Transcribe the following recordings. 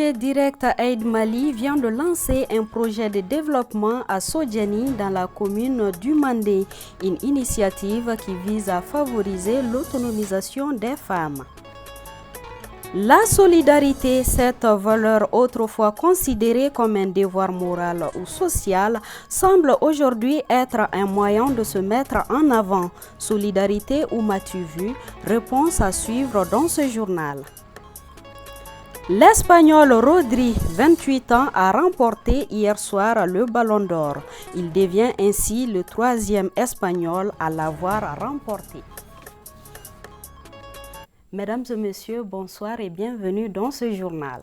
ONG Direct Aid Mali vient de lancer un projet de développement à Sodjani dans la commune du Mandé, une initiative qui vise à favoriser l'autonomisation des femmes. La solidarité, cette valeur autrefois considérée comme un devoir moral ou social, semble aujourd'hui être un moyen de se mettre en avant. Solidarité ou m'as-tu vu? Réponse à suivre dans ce journal. L'Espagnol Rodri, 28 ans, a remporté hier soir le Ballon d'Or. Il devient ainsi le troisième Espagnol à l'avoir remporté. Mesdames et messieurs, bonsoir et bienvenue dans ce journal.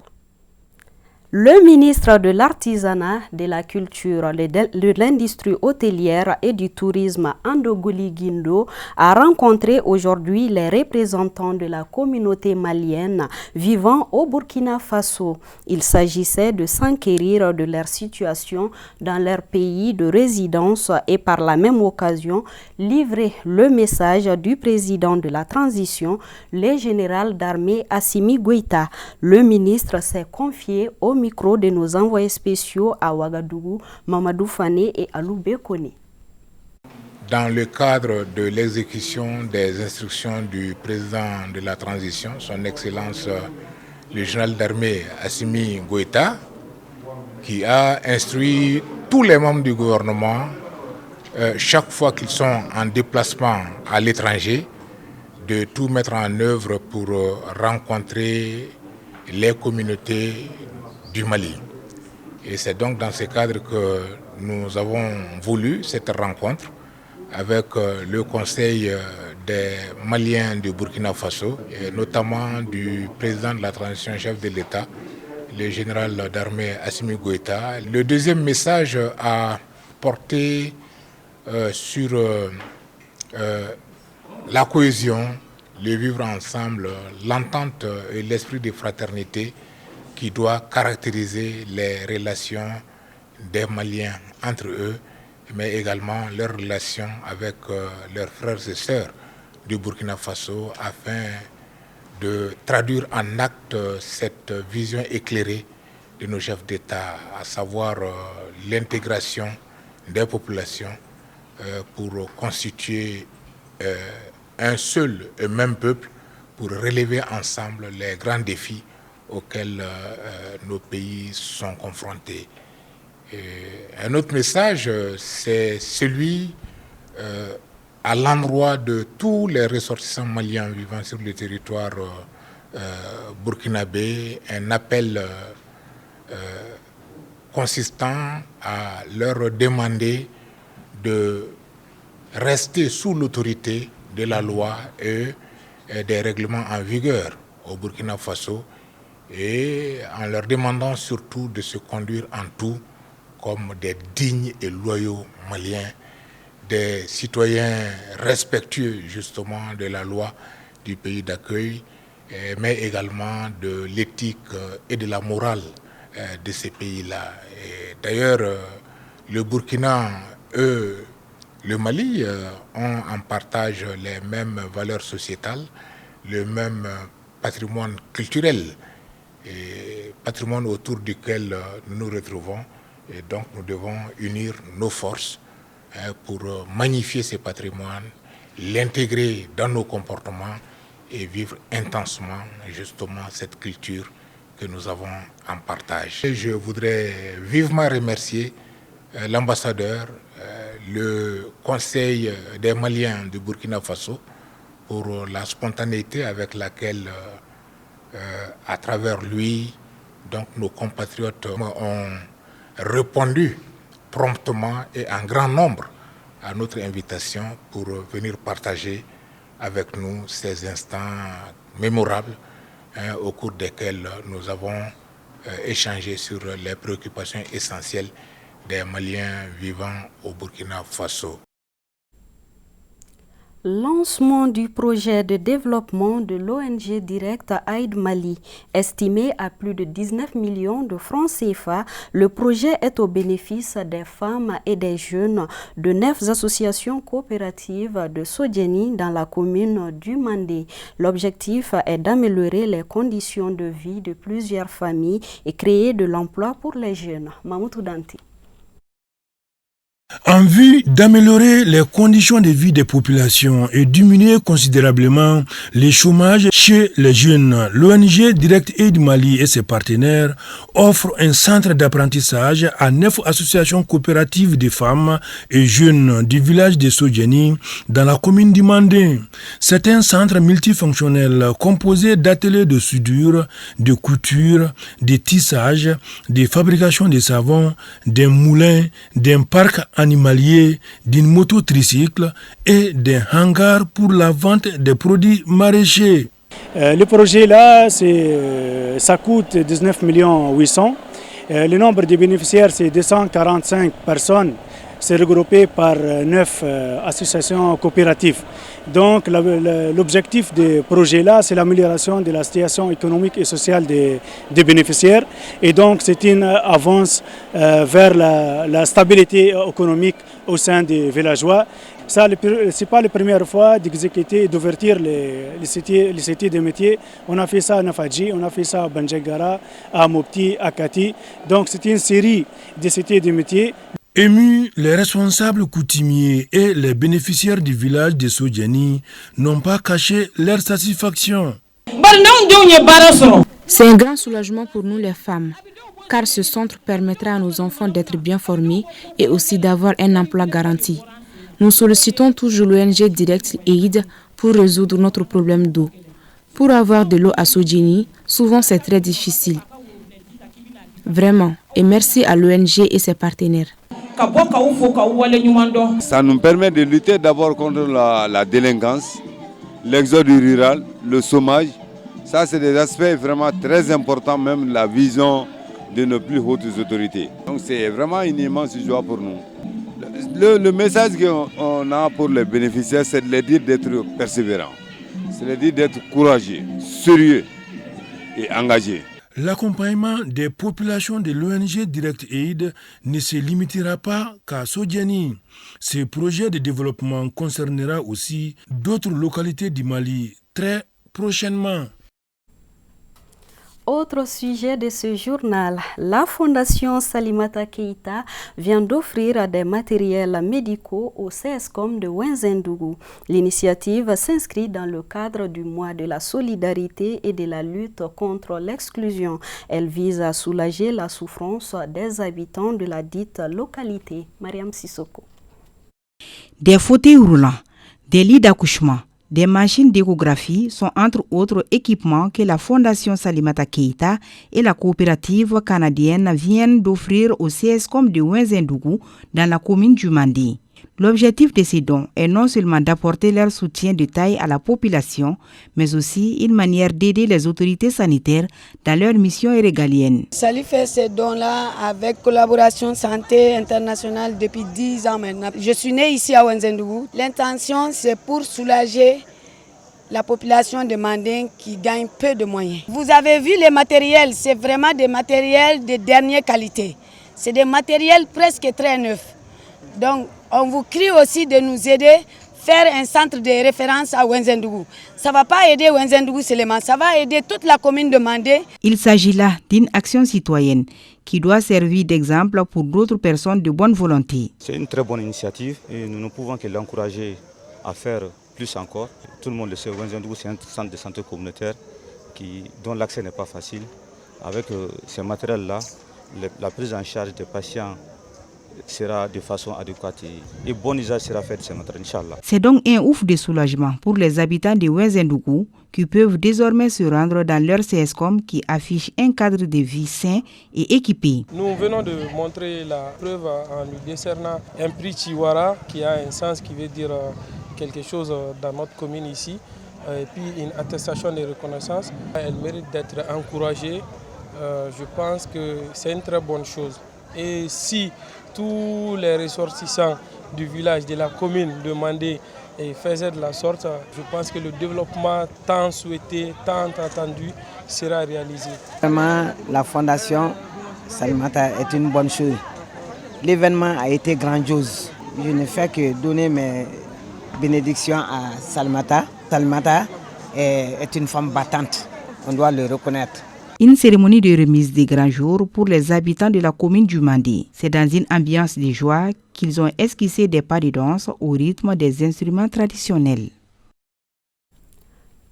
Le ministre de l'Artisanat, de la Culture, de l'Industrie hôtelière et du Tourisme, Andogoli Guindo, a rencontré aujourd'hui les représentants de la communauté malienne vivant au Burkina Faso. Il s'agissait de s'enquérir de leur situation dans leur pays de résidence et par la même occasion livrer le message du président de la transition, le général d'armée Assimi Goïta. Le ministre s'est confié au micro de nos envoyés spéciaux à Ouagadougou, Mamadou Fane et Alou Bekone. Dans le cadre de l'exécution des instructions du président de la transition, son Excellence le général d'armée Assimi Goïta, qui a instruit tous les membres du gouvernement, chaque fois qu'ils sont en déplacement à l'étranger, de tout mettre en œuvre pour rencontrer les communautés du Mali. Et c'est donc dans ce cadre que nous avons voulu cette rencontre avec le Conseil des Maliens du Burkina Faso, et notamment du président de la transition, chef de l'État, le général d'armée Assimi Goïta. Le deuxième message a porté sur la cohésion, le vivre ensemble, l'entente et l'esprit de fraternité qui doit caractériser les relations des Maliens entre eux, mais également leurs relations avec leurs frères et sœurs du Burkina Faso, afin de traduire en acte cette vision éclairée de nos chefs d'État, à savoir l'intégration des populations pour constituer un seul et même peuple, pour relever ensemble les grands défis auxquels nos pays sont confrontés. Un autre message, c'est celui à l'endroit de tous les ressortissants maliens vivant sur le territoire burkinabé, un appel consistant à leur demander de rester sous l'autorité de la loi et des règlements en vigueur au Burkina Faso, et en leur demandant surtout de se conduire en tout comme des dignes et loyaux Maliens, des citoyens respectueux justement de la loi du pays d'accueil, mais également de l'éthique et de la morale de ces pays-là. D'ailleurs, le Burkina, le Mali ont en partage les mêmes valeurs sociétales, le même patrimoine culturel, et patrimoine autour duquel nous nous retrouvons. Et donc nous devons unir nos forces pour magnifier ce patrimoine, l'intégrer dans nos comportements et vivre intensement justement cette culture que nous avons en partage. Et je voudrais vivement remercier l'ambassadeur, le Conseil des Maliens du Burkina Faso pour la spontanéité avec laquelle à travers lui, donc nos compatriotes ont répondu promptement et en grand nombre à notre invitation pour venir partager avec nous ces instants mémorables au cours desquels nous avons échangé sur les préoccupations essentielles des Maliens vivant au Burkina Faso. Lancement du projet de développement de l'ONG Direct Aid Mali. Estimé à plus de 19 millions de francs CFA, le projet est au bénéfice des femmes et des jeunes de 9 associations coopératives de Sodjeni dans la commune du Mandé. L'objectif est d'améliorer les conditions de vie de plusieurs familles et créer de l'emploi pour les jeunes. Mamoudou Danti. En vue d'améliorer les conditions de vie des populations et diminuer considérablement le chômage chez les jeunes, l'ONG Direct Aid Mali et ses partenaires offrent un centre d'apprentissage à 9 associations coopératives de femmes et jeunes du village de Sodjeni dans la commune du Mandé. C'est un centre multifonctionnel composé d'ateliers de soudure, de couture, de tissage, de fabrication de savon, d'un moulin, d'un parc animalier, d'une moto tricycle et d'un hangar pour la vente des produits maraîchers. Le projet là, ça coûte 19 800 000. Le nombre de bénéficiaires, c'est 245 personnes. C'est regroupé par 9 associations coopératives. Donc l'objectif du projet là, c'est l'amélioration de la situation économique et sociale des bénéficiaires. Et donc c'est une avance vers la stabilité économique au sein des villageois. Ça, ce n'est pas la première fois d'exécuter et d'ouverture les cités de métiers. On a fait ça à Nafadji, on a fait ça à Banjagara, à Mopti, à Kati. Donc c'est une série de cités de métiers. Émus, les responsables coutumiers et les bénéficiaires du village de Sodjeni n'ont pas caché leur satisfaction. C'est un grand soulagement pour nous les femmes, car ce centre permettra à nos enfants d'être bien formés et aussi d'avoir un emploi garanti. Nous sollicitons toujours l'ONG Direct Aid pour résoudre notre problème d'eau. Pour avoir de l'eau à Sodjeni, souvent c'est très difficile. Vraiment, et merci à l'ONG et ses partenaires. Ça nous permet de lutter d'abord contre la délinquance, l'exode rural, le chômage. Ça, c'est des aspects vraiment très importants, même la vision de nos plus hautes autorités. Donc c'est vraiment une immense joie pour nous. Le message qu'on a pour les bénéficiaires, c'est de leur dire d'être persévérants, c'est de leur dire d'être courageux, sérieux et engagés. L'accompagnement des populations de l'ONG Direct Aid ne se limitera pas qu'à Sodjeni. Ce projet de développement concernera aussi d'autres localités du Mali très prochainement. Autre sujet de ce journal, la Fondation Salimata Keïta vient d'offrir des matériels médicaux au CESCOM de Ouenzendougou. L'initiative s'inscrit dans le cadre du mois de la solidarité et de la lutte contre l'exclusion. Elle vise à soulager la souffrance des habitants de la dite localité. Mariam Sissoko. Des fauteuils roulants, des lits d'accouchement, des machines d'échographie sont entre autres équipements que la Fondation Salimata Keïta et la coopérative canadienne viennent d'offrir au CESCOM de Ouenzendougou dans la commune du Mandé. L'objectif de ces dons est non seulement d'apporter leur soutien de taille à la population, mais aussi une manière d'aider les autorités sanitaires dans leur mission régalienne. Sali fait ces dons-là avec Collaboration Santé Internationale depuis 10 ans maintenant. Je suis née ici à Ouenzendougou. L'intention, c'est pour soulager la population de Mandé qui gagne peu de moyens. Vous avez vu les matériels, c'est vraiment des matériels de dernière qualité. C'est des matériels presque très neufs. Donc, on vous crie aussi de nous aider, faire un centre de référence à Ouenzendougou. Ça ne va pas aider Ouenzendougou seulement, ça va aider toute la commune de Mandé. Il s'agit là d'une action citoyenne qui doit servir d'exemple pour d'autres personnes de bonne volonté. C'est une très bonne initiative et nous ne pouvons que l'encourager à faire plus encore. Tout le monde le sait, Ouenzendougou, c'est un centre de santé communautaire dont l'accès n'est pas facile. Avec ces matériels-là, la prise en charge des patients sera de façon adéquate et bon usage sera fait de ces matériels, Inch'Allah. C'est donc un ouf de soulagement pour les habitants de Ouenzendougou qui peuvent désormais se rendre dans leur CESCOM qui affiche un cadre de vie sain et équipé. Nous venons de montrer la preuve en lui décernant un prix Chiwara qui a un sens qui veut dire quelque chose dans notre commune ici et puis une attestation de reconnaissance. Elle mérite d'être encouragée. Je pense que c'est une très bonne chose. Et si tous les ressortissants du village, de la commune de Mandé et faisait de la sorte, je pense que le développement tant souhaité, tant attendu sera réalisé. Vraiment, la fondation Salimata est une bonne chose. L'événement a été grandiose. Je ne fais que donner mes bénédictions à Salimata. Salimata est une femme battante, on doit le reconnaître. Une cérémonie de remise des grands jours pour les habitants de la commune du Mandé. C'est dans une ambiance de joie qu'ils ont esquissé des pas de danse au rythme des instruments traditionnels.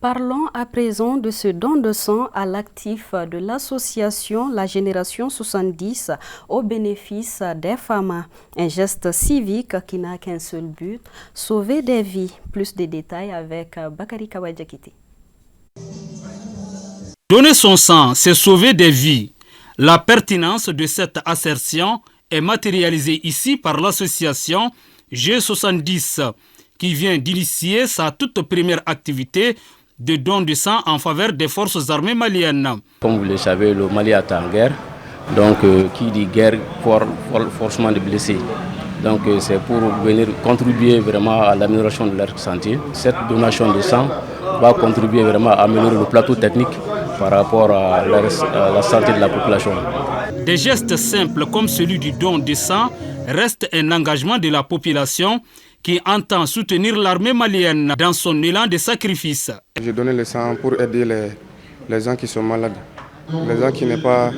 Parlons à présent de ce don de sang à l'actif de l'association La Génération 70 au bénéfice des femmes. Un geste civique qui n'a qu'un seul but, sauver des vies. Plus de détails avec Bakari Kawadjakiti. Donner son sang, c'est sauver des vies. La pertinence de cette assertion est matérialisée ici par l'association G70 qui vient d'initier sa toute première activité de don de sang en faveur des forces armées maliennes. Comme vous le savez, le Mali est en guerre, donc qui dit guerre, forcément de blessés. Donc c'est pour venir contribuer vraiment à l'amélioration de leur santé. Cette donation de sang va contribuer vraiment à améliorer le plateau technique par rapport à la santé de la population. Des gestes simples comme celui du don de sang restent un engagement de la population qui entend soutenir l'armée malienne dans son élan de sacrifice. J'ai donné le sang pour aider les gens qui sont malades, les gens qui n'ont pas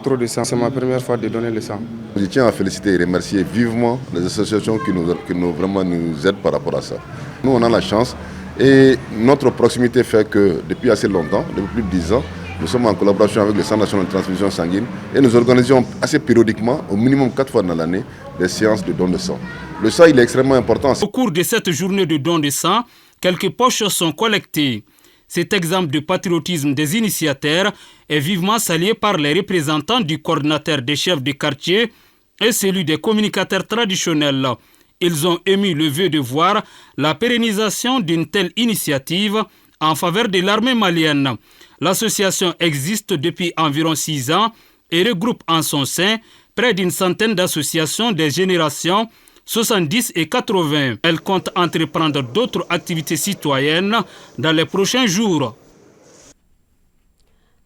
trop de sang. C'est ma première fois de donner le sang. Je tiens à féliciter et remercier vivement les associations qui vraiment nous aident par rapport à ça. Nous, on a la chance et notre proximité fait que depuis assez longtemps, depuis plus de 10 ans, nous sommes en collaboration avec le Centre national de transfusion sanguine et nous organisons assez périodiquement, au minimum 4 fois dans l'année, des séances de don de sang. Le sang, il est extrêmement important. Au cours de cette journée de don de sang, quelques poches sont collectées. Cet exemple de patriotisme des initiateurs est vivement salué par les représentants du coordinateur des chefs de quartier et celui des communicateurs traditionnels. Ils ont émis le vœu de voir la pérennisation d'une telle initiative en faveur de l'armée malienne. L'association existe depuis environ 6 ans et regroupe en son sein près d'une centaine d'associations des générations 70 et 80. Elle compte entreprendre d'autres activités citoyennes dans les prochains jours.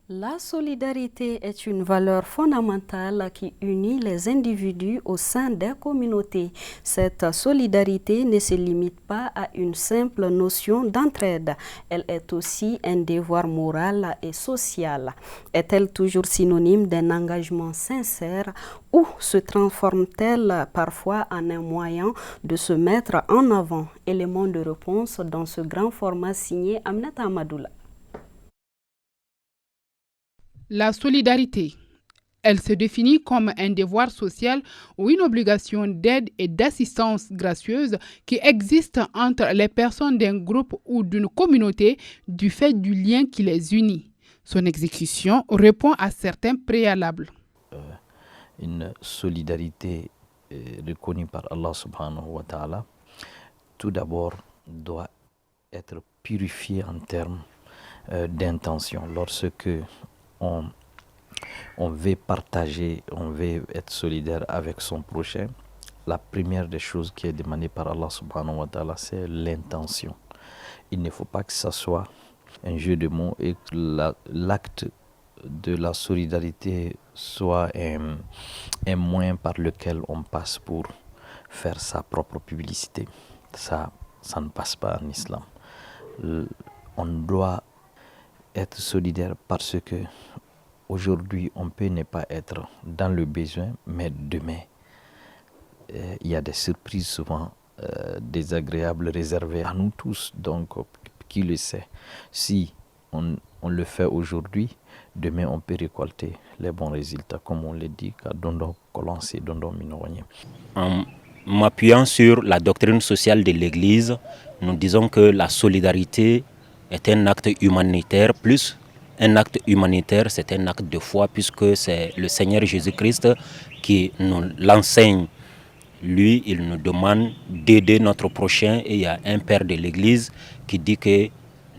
La solidarité est une valeur fondamentale qui unit les individus au sein des communautés. Cette solidarité ne se limite pas à une simple notion d'entraide. Elle est aussi un devoir moral et social. Est-elle toujours synonyme d'un engagement sincère ou se transforme-t-elle parfois en un moyen de se mettre en avant? Élément de réponse dans ce grand format signé Aminata Amadoula. La solidarité, elle se définit comme un devoir social ou une obligation d'aide et d'assistance gracieuse qui existe entre les personnes d'un groupe ou d'une communauté du fait du lien qui les unit. Son exécution répond à certains préalables. Une solidarité reconnue par Allah subhanahu wa ta'ala, tout d'abord doit être purifiée en termes d'intention. Lorsque on veut partager, on veut être solidaire avec son prochain, la première des choses qui est demandée par Allah subhanahu wa ta'ala, c'est l'intention. Il ne faut pas que ça soit un jeu de mots et que l'acte de la solidarité soit un moyen par lequel on passe pour faire sa propre publicité. Ça ne passe pas en islam. On doit être solidaire parce que aujourd'hui, on peut ne pas être dans le besoin, mais demain, il y a des surprises souvent désagréables réservées à nous tous. Donc, qui le sait? Si on le fait aujourd'hui, demain, on peut récolter les bons résultats, comme on le dit, en m'appuyant sur la doctrine sociale de l'Église, nous disons que la solidarité est un acte humanitaire plus un acte humanitaire, c'est un acte de foi puisque c'est le Seigneur Jésus-Christ qui nous l'enseigne. Lui, il nous demande d'aider notre prochain et il y a un père de l'Église qui dit que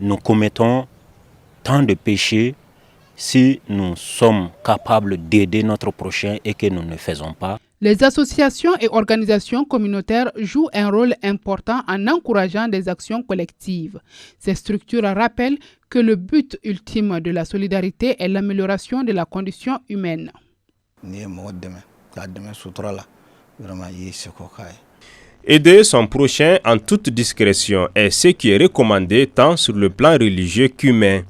nous commettons tant de péchés si nous sommes capables d'aider notre prochain et que nous ne faisons pas. Les associations et organisations communautaires jouent un rôle important en encourageant des actions collectives. Ces structures rappellent que le but ultime de la solidarité est l'amélioration de la condition humaine. Aider son prochain en toute discrétion est ce qui est recommandé tant sur le plan religieux qu'humain.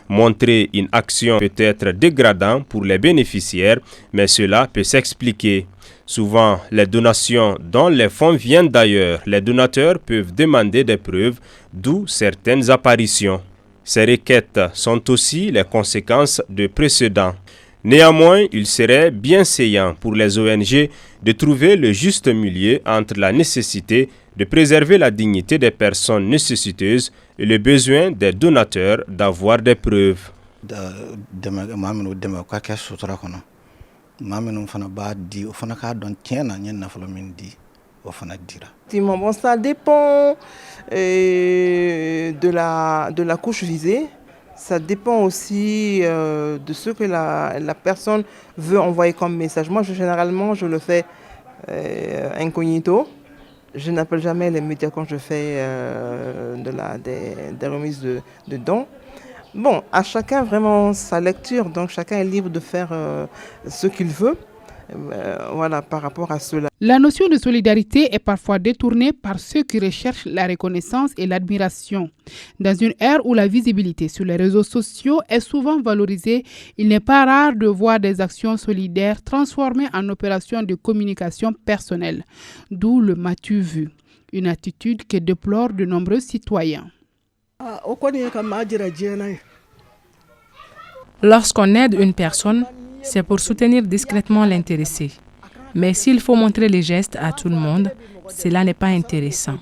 Montrer une action peut être dégradant pour les bénéficiaires, mais cela peut s'expliquer. Souvent, les donations dont les fonds viennent d'ailleurs, les donateurs peuvent demander des preuves, d'où certaines apparitions. Ces requêtes sont aussi les conséquences de précédents. Néanmoins, il serait bienséant pour les ONG de trouver le juste milieu entre la nécessité de préserver la dignité des personnes nécessiteuses et le besoin des donateurs d'avoir des preuves. Bon, ça dépend de la couche visée. Ça dépend aussi de ce que la personne veut envoyer comme message. Moi, généralement, je le fais incognito. Je n'appelle jamais les médias quand je fais des remises de dons. Bon, à chacun vraiment sa lecture, donc chacun est libre de faire ce qu'il veut. Voilà, par rapport à cela. La notion de solidarité est parfois détournée par ceux qui recherchent la reconnaissance et l'admiration. Dans une ère où la visibilité sur les réseaux sociaux est souvent valorisée, il n'est pas rare de voir des actions solidaires transformées en opérations de communication personnelle, d'où le m'as-tu vu, une attitude que déplorent de nombreux citoyens. Lorsqu'on aide une personne, c'est pour soutenir discrètement l'intéressé. Mais s'il faut montrer les gestes à tout le monde, cela n'est pas intéressant.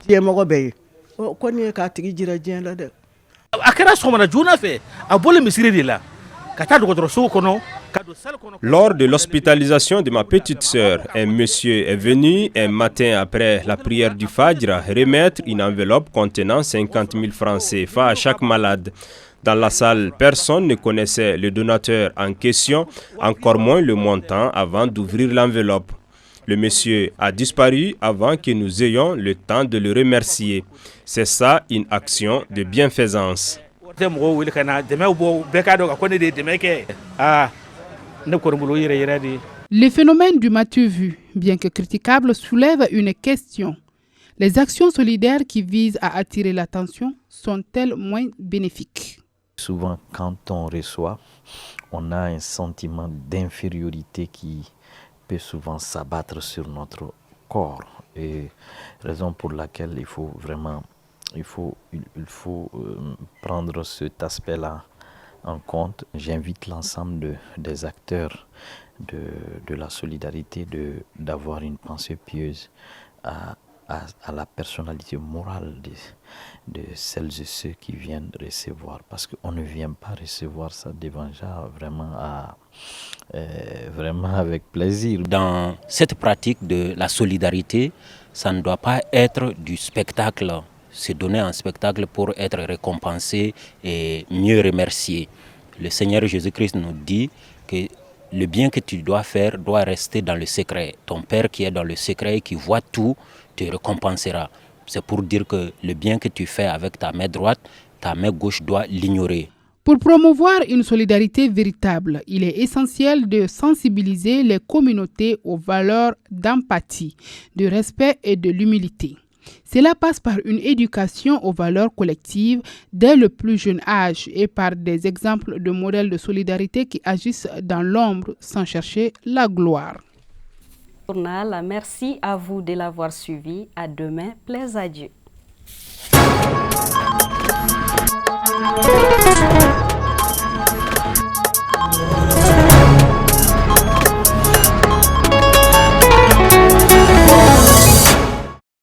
Lors de l'hospitalisation de ma petite sœur, un monsieur est venu un matin après la prière du Fajr remettre une enveloppe contenant 50 000 francs CFA à chaque malade. Dans la salle, personne ne connaissait le donateur en question, encore moins le montant avant d'ouvrir l'enveloppe. Le monsieur a disparu avant que nous ayons le temps de le remercier. C'est ça une action de bienfaisance. Le phénomène du m'as-tu vu, bien que critiquable, soulève une question. Les actions solidaires qui visent à attirer l'attention sont-elles moins bénéfiques? Souvent, quand on reçoit, on a un sentiment d'infériorité qui peut souvent s'abattre sur notre corps. Et raison pour laquelle il faut vraiment prendre cet aspect-là en compte. J'invite l'ensemble des acteurs de la solidarité d'avoir une pensée pieuse à la personnalité morale de celles et ceux qui viennent recevoir, parce qu'on ne vient pas recevoir ça devant gens vraiment avec plaisir. Dans cette pratique de la solidarité, ça ne doit pas être du spectacle, se donner un spectacle pour être récompensé et mieux remercié. Le Seigneur Jésus-Christ nous dit que le bien que tu dois faire doit rester dans le secret. Ton Père qui est dans le secret et qui voit tout te récompensera. C'est pour dire que le bien que tu fais avec ta main droite, ta main gauche doit l'ignorer. Pour promouvoir une solidarité véritable, il est essentiel de sensibiliser les communautés aux valeurs d'empathie, de respect et de l'humilité. Cela passe par une éducation aux valeurs collectives dès le plus jeune âge et par des exemples de modèles de solidarité qui agissent dans l'ombre sans chercher la gloire. Merci à vous de l'avoir suivi. À demain, plaise à Dieu.